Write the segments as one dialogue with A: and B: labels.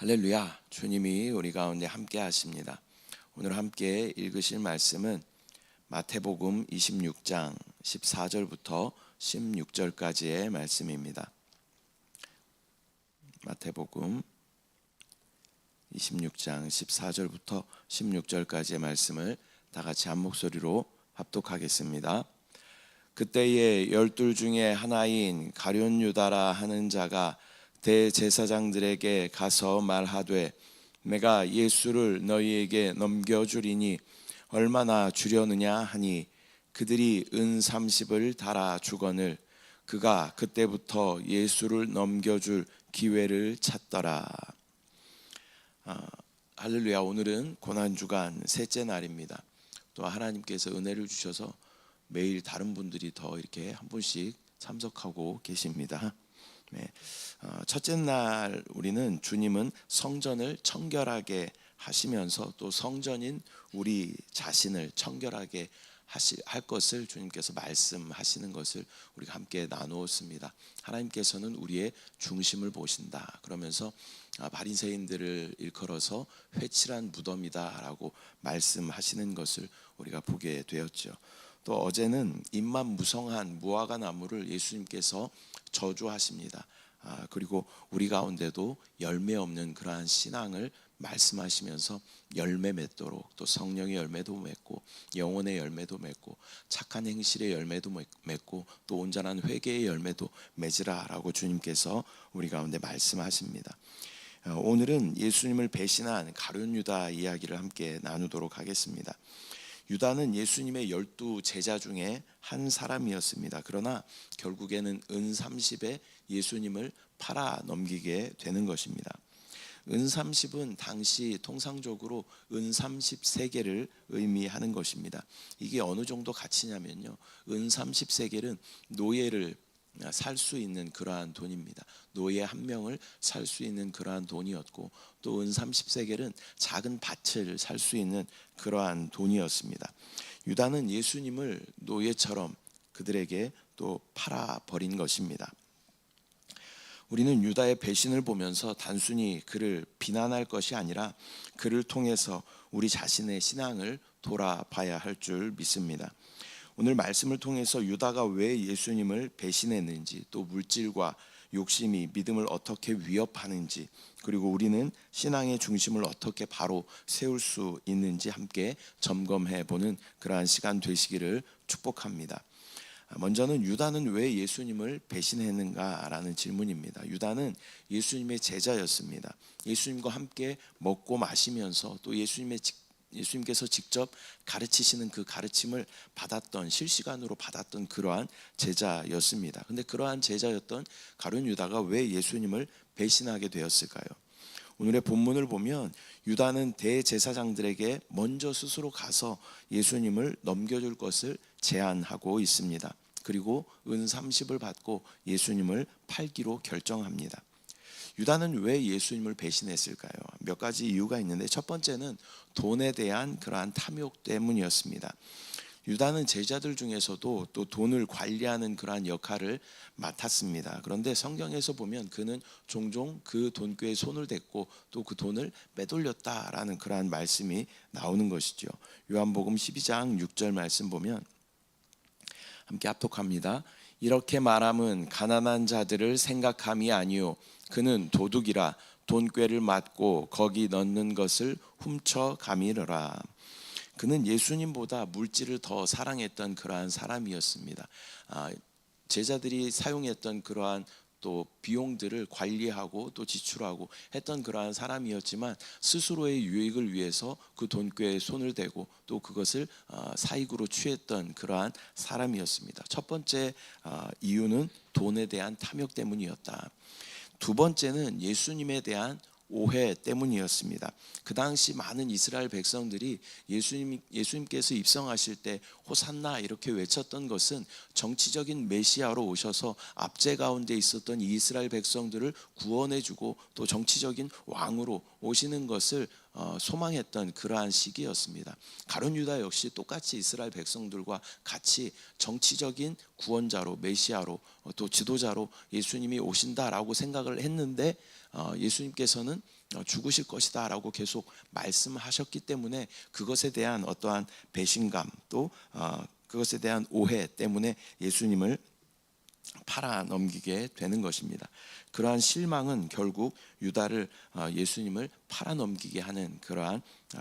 A: 할렐루야, 주님이 우리 가운데 함께 하십니다. 오늘 함께 읽으실 말씀은 마태복음 26장 14절부터 16절까지의 말씀입니다. 마태복음 26장 14절부터 16절까지의 말씀을 다 같이 한 목소리로 합독하겠습니다. 그때에 12 중에 하나인 가룟 유다라 하는 자가 대제사장들에게 가서 말하되 내가 예수를 너희에게 넘겨주리니 얼마나 주려느냐 하니 그들이 은 30을 달아 주거늘 그가 그때부터 예수를 넘겨줄 기회를 찾더라. 할렐루야. 오늘은 고난주간 셋째 날입니다. 또 하나님께서 은혜를 주셔서 매일 다른 분들이 더 이렇게 한 분씩 참석하고 계십니다. 네. 첫째 날 우리는 주님은 성전을 청결하게 하시면서 또 성전인 우리 자신을 청결하게 할 것을 주님께서 말씀하시는 것을 우리가 함께 나누었습니다. 하나님께서는 우리의 중심을 보신다 그러면서 바리새인들을 일컬어서 회칠한 무덤이다라고 말씀하시는 것을 우리가 보게 되었죠. 또 어제는 잎만 무성한 무화과 나무를 예수님께서 저주하십니다. 그리고 우리 가운데도 열매 없는 그러한 신앙을 말씀하시면서 열매 맺도록 또 성령의 열매도 맺고 영혼의 열매도 맺고 착한 행실의 열매도 맺고 또 온전한 회개의 열매도 맺으라라고 주님께서 우리 가운데 말씀하십니다. 오늘은 예수님을 배신한 가룟 유다 이야기를 함께 나누도록 하겠습니다. 유다는 예수님의 12 제자 중에 한 사람이었습니다. 그러나 결국에는 은 30에 예수님을 팔아 넘기게 되는 것입니다. 은 30은 당시 통상적으로 은 30세겔을 의미하는 것입니다. 이게 어느 정도 가치냐면요, 은 30세겔은 노예를 살 수 있는 그러한 돈입니다. 노예 한 명을 살 수 있는 그러한 돈이었고 또 은 30세겔은 작은 밭을 살 수 있는 그러한 돈이었습니다. 유다는 예수님을 노예처럼 그들에게 또 팔아버린 것입니다. 우리는 유다의 배신을 보면서 단순히 그를 비난할 것이 아니라 그를 통해서 우리 자신의 신앙을 돌아봐야 할 줄 믿습니다. 오늘 말씀을 통해서 유다가 왜 예수님을 배신했는지, 또 물질과 욕심이 믿음을 어떻게 위협하는지, 그리고 우리는 신앙의 중심을 어떻게 바로 세울 수 있는지 함께 점검해 보는 그러한 시간 되시기를 축복합니다. 먼저는 유다는 왜 예수님을 배신했는가라는 질문입니다. 유다는 예수님의 제자였습니다. 예수님과 함께 먹고 마시면서 또 예수님께서 직접 가르치시는 그 가르침을 받았던, 실시간으로 받았던 그러한 제자였습니다. 근데 그러한 제자였던 가룟 유다가 왜 예수님을 배신하게 되었을까요? 오늘의 본문을 보면 유다는 대제사장들에게 먼저 스스로 가서 예수님을 넘겨줄 것을 제안하고 있습니다. 그리고 은 30을 받고 예수님을 팔기로 결정합니다. 유다는 왜 예수님을 배신했을까요? 몇 가지 이유가 있는데 첫 번째는 돈에 대한 그러한 탐욕 때문이었습니다. 유다는 제자들 중에서도 또 돈을 관리하는 그러한 역할을 맡았습니다. 그런데 성경에서 보면 그는 종종 그 돈꾀에 손을 댔고 또 그 돈을 빼돌렸다라는 그러한 말씀이 나오는 것이죠. 요한복음 12장 6절 말씀 보면 함께 합독합니다. 이렇게 말함은 가난한 자들을 생각함이 아니요 그는 도둑이라 돈꾀를 맞고 거기 넣는 것을 훔쳐 가미르라. 그는 예수님보다 물질을 더 사랑했던 그러한 사람이었습니다. 제자들이 사용했던 그러한 또 비용들을 관리하고 또 지출하고 했던 그러한 사람이었지만 스스로의 유익을 위해서 그 돈꾀에 손을 대고 또 그것을 사익으로 취했던 그러한 사람이었습니다. 첫 번째 이유는 돈에 대한 탐욕 때문이었다. 두 번째는 예수님에 대한 오해 때문이었습니다. 그 당시 많은 이스라엘 백성들이 예수님께서 입성하실 때 호산나 이렇게 외쳤던 것은 정치적인 메시아로 오셔서 압제 가운데 있었던 이스라엘 백성들을 구원해주고 또 정치적인 왕으로 오시는 것을 소망했던 그러한 시기였습니다. 가룟 유다 역시 똑같이 이스라엘 백성들과 같이 정치적인 구원자로 메시아로 또 지도자로 예수님이 오신다라고 생각을 했는데 예수님께서는 죽으실 것이다 라고 계속 말씀하셨기 때문에 그것에 대한 어떠한 배신감 또 그것에 대한 오해 때문에 예수님을 팔아 넘기게 되는 것입니다. 그러한 실망은 결국 유다를 예수님을 팔아 넘기게 하는 그러한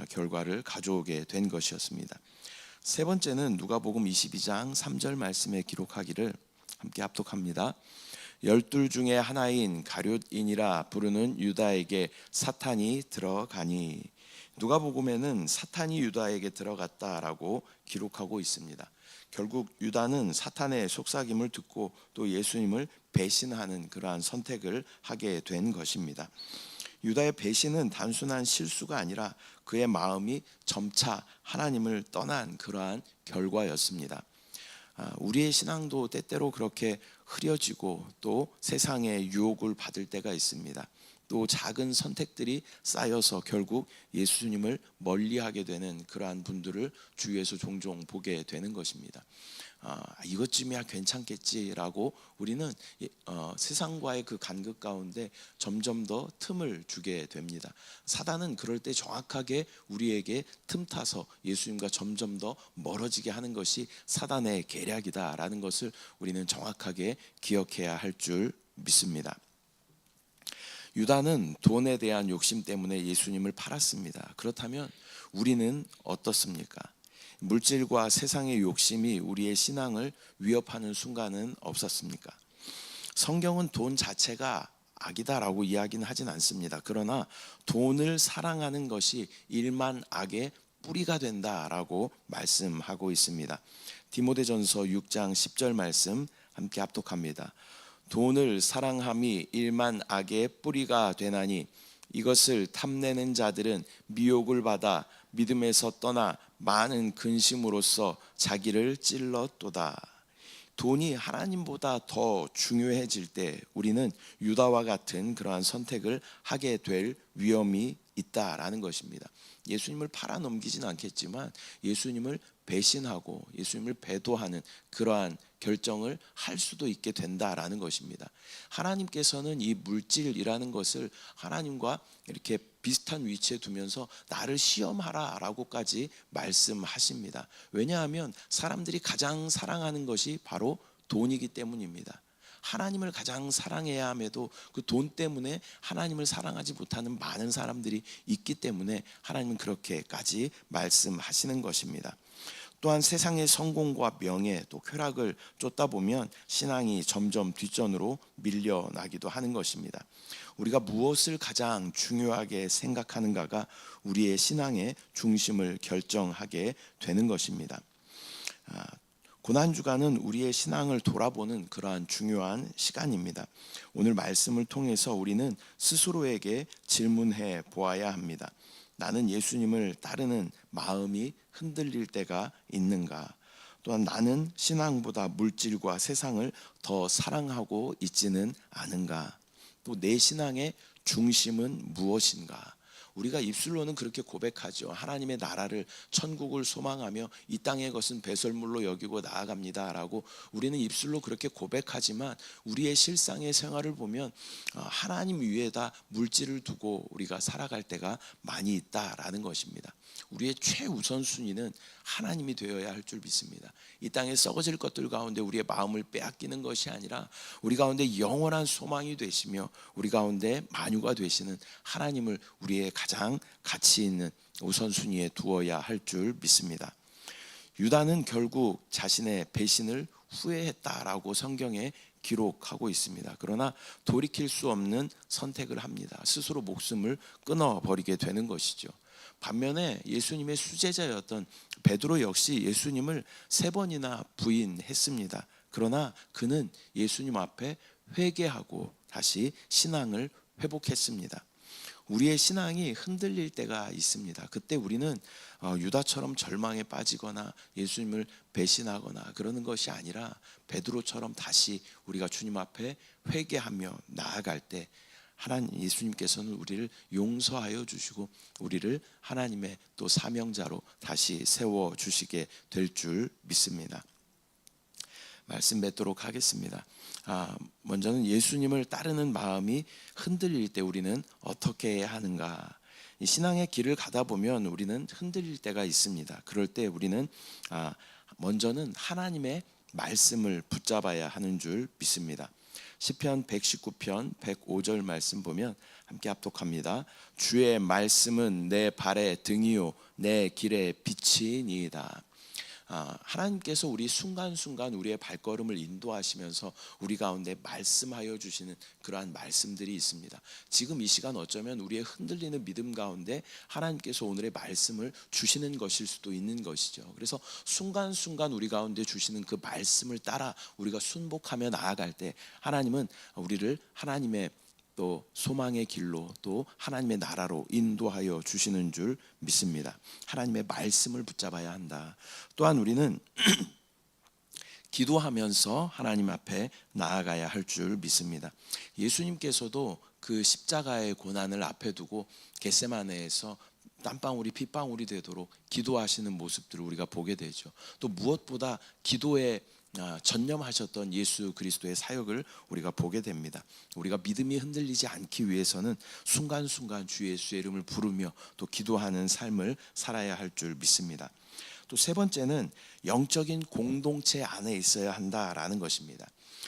A: 결과를 가져오게 된 것이었습니다. 세 번째는 누가복음 22장 3절 말씀에 기록하기를 함께 합독합니다. 12 중에 하나인 가룟인이라 부르는 유다에게 사탄이 들어가니. 누가복음에는 사탄이 유다에게 들어갔다라고 기록하고 있습니다. 결국 유다는 사탄의 속삭임을 듣고 또 예수님을 배신하는 그러한 선택을 하게 된 것입니다. 유다의 배신은 단순한 실수가 아니라 그의 마음이 점차 하나님을 떠난 그러한 결과였습니다. 우리의 신앙도 때때로 그렇게 흐려지고 또 세상의 유혹을 받을 때가 있습니다. 또 작은 선택들이 쌓여서 결국 예수님을 멀리하게 되는 그러한 분들을 주위에서 종종 보게 되는 것입니다. 이것쯤이야 괜찮겠지라고 우리는 세상과의 그 간극 가운데 점점 더 틈을 주게 됩니다. 사단은 그럴 때 정확하게 우리에게 틈타서 예수님과 점점 더 멀어지게 하는 것이 사단의 계략이다라는 것을 우리는 정확하게 기억해야 할 줄 믿습니다. 유다는 돈에 대한 욕심 때문에 예수님을 팔았습니다. 그렇다면 우리는 어떻습니까? 물질과 세상의 욕심이 우리의 신앙을 위협하는 순간은 없었습니까? 성경은 돈 자체가 악이다라고 이야기는 하진 않습니다. 그러나 돈을 사랑하는 것이 일만 악의 뿌리가 된다라고 말씀하고 있습니다. 디모데전서 6장 10절 말씀 함께 합독합니다. 돈을 사랑함이 일만 악의 뿌리가 되나니 이것을 탐내는 자들은 미혹을 받아 믿음에서 떠나 많은 근심으로써 자기를 찔렀도다. 돈이 하나님보다 더 중요해질 때 우리는 유다와 같은 그러한 선택을 하게 될 위험이 있다라는 것입니다. 예수님을 팔아 넘기진 않겠지만 예수님을 배신하고 예수님을 배도하는 그러한 결정을 할 수도 있게 된다라는 것입니다. 하나님께서는 이 물질이라는 것을 하나님과 이렇게 비슷한 위치에 두면서 나를 시험하라라고까지 말씀하십니다. 왜냐하면 사람들이 가장 사랑하는 것이 바로 돈이기 때문입니다. 하나님을 가장 사랑해야 함에도 그 돈 때문에 하나님을 사랑하지 못하는 많은 사람들이 있기 때문에 하나님은 그렇게까지 말씀하시는 것입니다. 또한 세상의 성공과 명예 또 쾌락을 쫓다 보면 신앙이 점점 뒷전으로 밀려나기도 하는 것입니다. 우리가 무엇을 가장 중요하게 생각하는가가 우리의 신앙의 중심을 결정하게 되는 것입니다. 고난주간은 우리의 신앙을 돌아보는 그러한 중요한 시간입니다. 오늘 말씀을 통해서 우리는 스스로에게 질문해 보아야 합니다. 나는 예수님을 따르는 마음이 흔들릴 때가 있는가? 또한 나는 신앙보다 물질과 세상을 더 사랑하고 있지는 않은가? 또 내 신앙의 중심은 무엇인가? 우리가 입술로는 그렇게 고백하죠. 하나님의 나라를 천국을 소망하며 이 땅의 것은 배설물로 여기고 나아갑니다 라고 우리는 입술로 그렇게 고백하지만 우리의 실상의 생활을 보면 하나님 위에다 물질을 두고 우리가 살아갈 때가 많이 있다라는 것입니다. 우리의 최우선순위는 하나님이 되어야 할 줄 믿습니다. 이 땅에 썩어질 것들 가운데 우리의 마음을 빼앗기는 것이 아니라 우리 가운데 영원한 소망이 되시며 우리 가운데 만유가 되시는 하나님을 우리의 가장 가치 있는 우선순위에 두어야 할 줄 믿습니다. 유다는 결국 자신의 배신을 후회했다라고 성경에 기록하고 있습니다. 그러나 돌이킬 수 없는 선택을 합니다. 스스로 목숨을 끊어버리게 되는 것이죠. 반면에 예수님의 수제자였던 베드로 역시 예수님을 3번이나 부인했습니다. 그러나 그는 예수님 앞에 회개하고 다시 신앙을 회복했습니다. 우리의 신앙이 흔들릴 때가 있습니다. 그때 우리는 유다처럼 절망에 빠지거나 예수님을 배신하거나 그러는 것이 아니라 베드로처럼 다시 우리가 주님 앞에 회개하며 나아갈 때 하나님 예수님께서는 우리를 용서하여 주시고 우리를 하나님의 또 사명자로 다시 세워 주시게 될 줄 믿습니다. 말씀 맺도록 하겠습니다. 먼저는 예수님을 따르는 마음이 흔들릴 때 우리는 어떻게 해야 하는가? 이 신앙의 길을 가다 보면 우리는 흔들릴 때가 있습니다. 그럴 때 우리는 먼저는 하나님의 말씀을 붙잡아야 하는 줄 믿습니다. 시편 119편 105절 말씀 보면 함께 합독합니다. 주의 말씀은 내 발의 등이요 내 길의 빛이니이다. 하나님께서 우리 순간순간 우리의 발걸음을 인도하시면서 우리 가운데 말씀하여 주시는 그러한 말씀들이 있습니다. 지금 이 시간 어쩌면 우리의 흔들리는 믿음 가운데 하나님께서 오늘의 말씀을 주시는 것일 수도 있는 것이죠. 그래서 순간순간 우리 가운데 주시는 그 말씀을 따라 우리가 순복하며 나아갈 때 하나님은 우리를 하나님의 또 소망의 길로 또 하나님의 나라로 인도하여 주시는 줄 믿습니다. 하나님의 말씀을 붙잡아야 한다. 또한 우리는 기도하면서 하나님 앞에 나아가야 할 줄 믿습니다. 예수님께서도 그 십자가의 고난을 앞에 두고 겟세마네에서 땀방울이 핏방울이 되도록 기도하시는 모습들을 우리가 보게 되죠. 또 무엇보다 기도에 전념하셨던 예수 그리스도의 사역을 우리가 보게 됩니다. 우리가 믿음이 흔들리지 않기 위해서는 순간순간 주 예수의 이름을 부르며 또 기도하는 삶을 살아야 할 줄 믿습니다. 또 세 번째는 영적인 공동체 안에 있어야 한다라는 것입니다.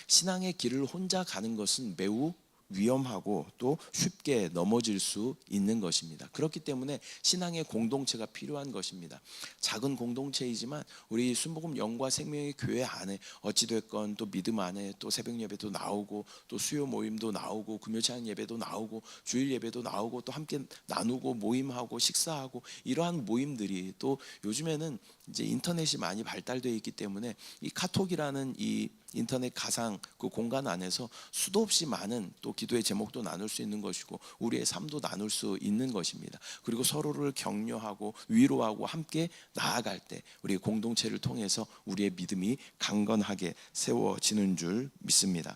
A: 신앙의 길을 혼자 가는 것은 매우 위험하고 또 쉽게 넘어질 수 있는 것입니다. 그렇기 때문에 신앙의 공동체가 필요한 것입니다. 작은 공동체이지만 우리 순복음 영과 생명의 교회 안에 어찌됐건 또 믿음 안에 또 새벽 예배도 나오고 또 수요 모임도 나오고 금요 찬양 예배도 나오고 주일 예배도 나오고 또 함께 나누고 모임하고 식사하고 이러한 모임들이 또 요즘에는 이제 인터넷이 많이 발달되어 있기 때문에 이 카톡이라는 이 인터넷 가상 그 공간 안에서 수도 없이 많은 또 기도의 제목도 나눌 수 있는 것이고 우리의 삶도 나눌 수 있는 것입니다. 그리고 서로를 격려하고 위로하고 함께 나아갈 때 우리 공동체를 통해서 우리의 믿음이 강건하게 세워지는 줄 믿습니다.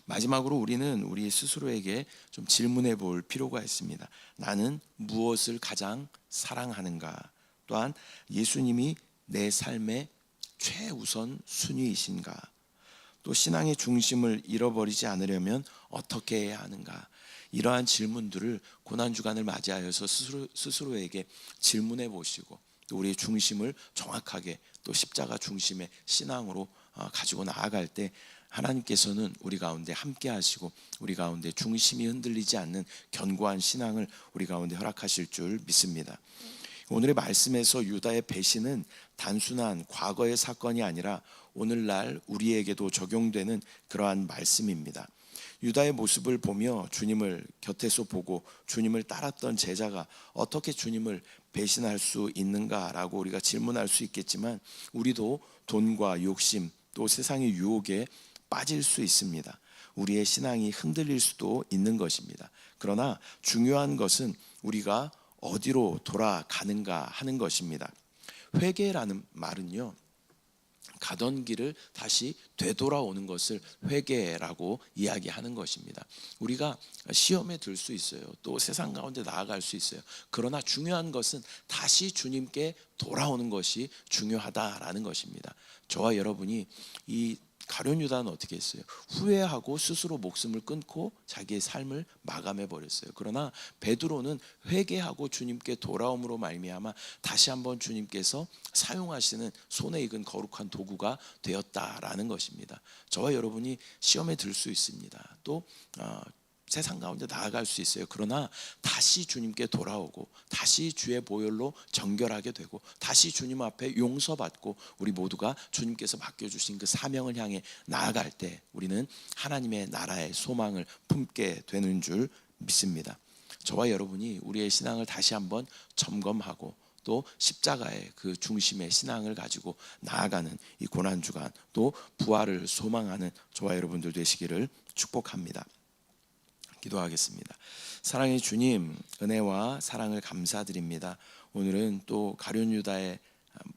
A: 마지막으로 우리는 우리 스스로에게 좀 질문해 볼 필요가 있습니다. 나는 무엇을 가장 사랑하는가? 또한 예수님이 내 삶의 최우선 순위이신가? 또 신앙의 중심을 잃어버리지 않으려면 어떻게 해야 하는가? 이러한 질문들을 고난주간을 맞이하여서 스스로에게 질문해 보시고 또 우리의 중심을 정확하게 또 십자가 중심의 신앙으로 가지고 나아갈 때 하나님께서는 우리 가운데 함께 하시고 우리 가운데 중심이 흔들리지 않는 견고한 신앙을 우리 가운데 허락하실 줄 믿습니다. 오늘의 말씀에서 유다의 배신은 단순한 과거의 사건이 아니라 오늘날 우리에게도 적용되는 그러한 말씀입니다. 유다의 모습을 보며 주님을 곁에서 보고 주님을 따랐던 제자가 어떻게 주님을 배신할 수 있는가라고 우리가 질문할 수 있겠지만 우리도 돈과 욕심 또 세상의 유혹에 빠질 수 있습니다. 우리의 신앙이 흔들릴 수도 있는 것입니다. 그러나 중요한 것은 우리가 어디로 돌아가는가 하는 것입니다. 회개라는 말은요, 가던 길을 다시 되돌아오는 것을 회개라고 이야기하는 것입니다. 우리가 시험에 들 수 있어요. 또 세상 가운데 나아갈 수 있어요. 그러나 중요한 것은 다시 주님께 돌아오는 것이 중요하다라는 것입니다. 저와 여러분이 이 가룟 유다는 어떻게 했어요? 후회하고 스스로 목숨을 끊고 자기의 삶을 마감해 버렸어요. 그러나 베드로는 회개하고 주님께 돌아옴으로 말미암아 다시 한번 주님께서 사용하시는 손에 익은 거룩한 도구가 되었다라는 것입니다. 저와 여러분이 시험에 들 수 있습니다. 또 세상 가운데 나아갈 수 있어요. 그러나 다시 주님께 돌아오고 다시 주의 보혈로 정결하게 되고 다시 주님 앞에 용서받고 우리 모두가 주님께서 맡겨주신 그 사명을 향해 나아갈 때 우리는 하나님의 나라의 소망을 품게 되는 줄 믿습니다. 저와 여러분이 우리의 신앙을 다시 한번 점검하고 또 십자가의 그 중심의 신앙을 가지고 나아가는 이 고난주간 또 부활을 소망하는 저와 여러분들 되시기를 축복합니다. 기도하겠습니다. 사랑의 주님, 은혜와 사랑을 감사드립니다. 오늘은 또 가룟 유다의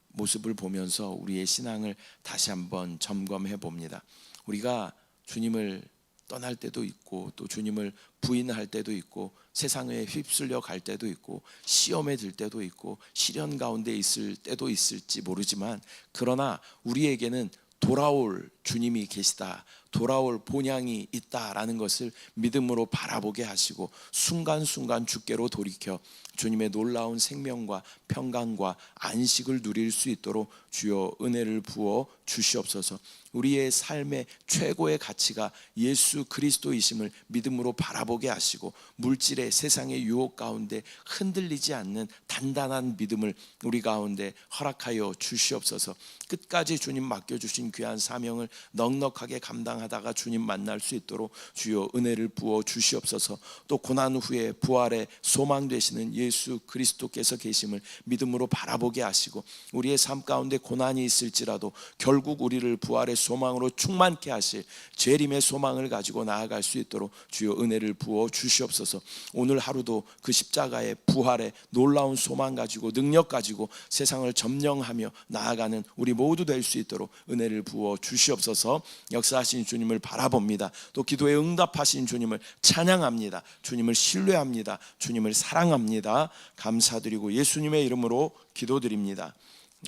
A: 모습을 보면서 우리의 신앙을 다시 한번 점검해 봅니다. 우리가 주님을 떠날 때도 있고 또 주님을 부인할 때도 있고 세상에 휩쓸려 갈 때도 있고 시험에 들 때도 있고 시련 가운데 있을 때도 있을지 모르지만 그러나 우리에게는 돌아올 주님이 계시다, 돌아올 본향이 있다라는 것을 믿음으로 바라보게 하시고 순간순간 주께로 돌이켜 주님의 놀라운 생명과 평강과 안식을 누릴 수 있도록 주여 은혜를 부어 주시옵소서. 우리의 삶의 최고의 가치가 예수 그리스도이심을 믿음으로 바라보게 하시고 물질의 세상의 유혹 가운데 흔들리지 않는 단단한 믿음을 우리 가운데 허락하여 주시옵소서. 끝까지 주님 맡겨주신 귀한 사명을 넉넉하게 감당하다가 주님 만날 수 있도록 주여 은혜를 부어 주시옵소서. 또 고난 후에 부활의 소망 되시는 예수 그리스도께서 계심을 믿음으로 바라보게 하시고 우리의 삶 가운데 고난이 있을지라도 결국 우리를 부활의 소망으로 충만케 하실 재림의 소망을 가지고 나아갈 수 있도록 주여 은혜를 부어 주시옵소서. 오늘 하루도 그 십자가의 부활의 놀라운 소망 가지고 능력 가지고 세상을 점령하며 나아가는 우리 모두 될 수 있도록 은혜를 부어 주시옵소서. 역사하신 주님을 바라봅니다. 또 기도에 응답하신 주님을 찬양합니다. 주님을 신뢰합니다. 주님을 사랑합니다. 감사드리고 예수님의 이름으로 기도드립니다.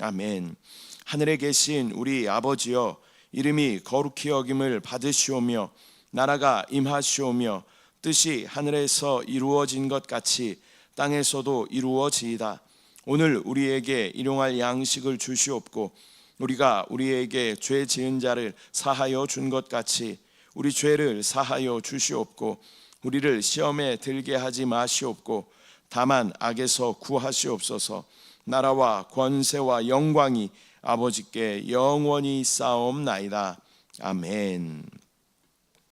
A: 아멘. 하늘에 계신 우리 아버지여, 이름이 거룩히 여김을 받으시오며 나라가 임하시오며 뜻이 하늘에서 이루어진 것 같이 땅에서도 이루어지이다. 오늘 우리에게 일용할 양식을 주시옵고 우리가 우리에게 죄 지은 자를 사하여 준 것 같이 우리 죄를 사하여 주시옵고 우리를 시험에 들게 하지 마시옵고 다만 악에서 구하시옵소서. 나라와 권세와 영광이 아버지께 영원히 쌓옵나이다. 아멘.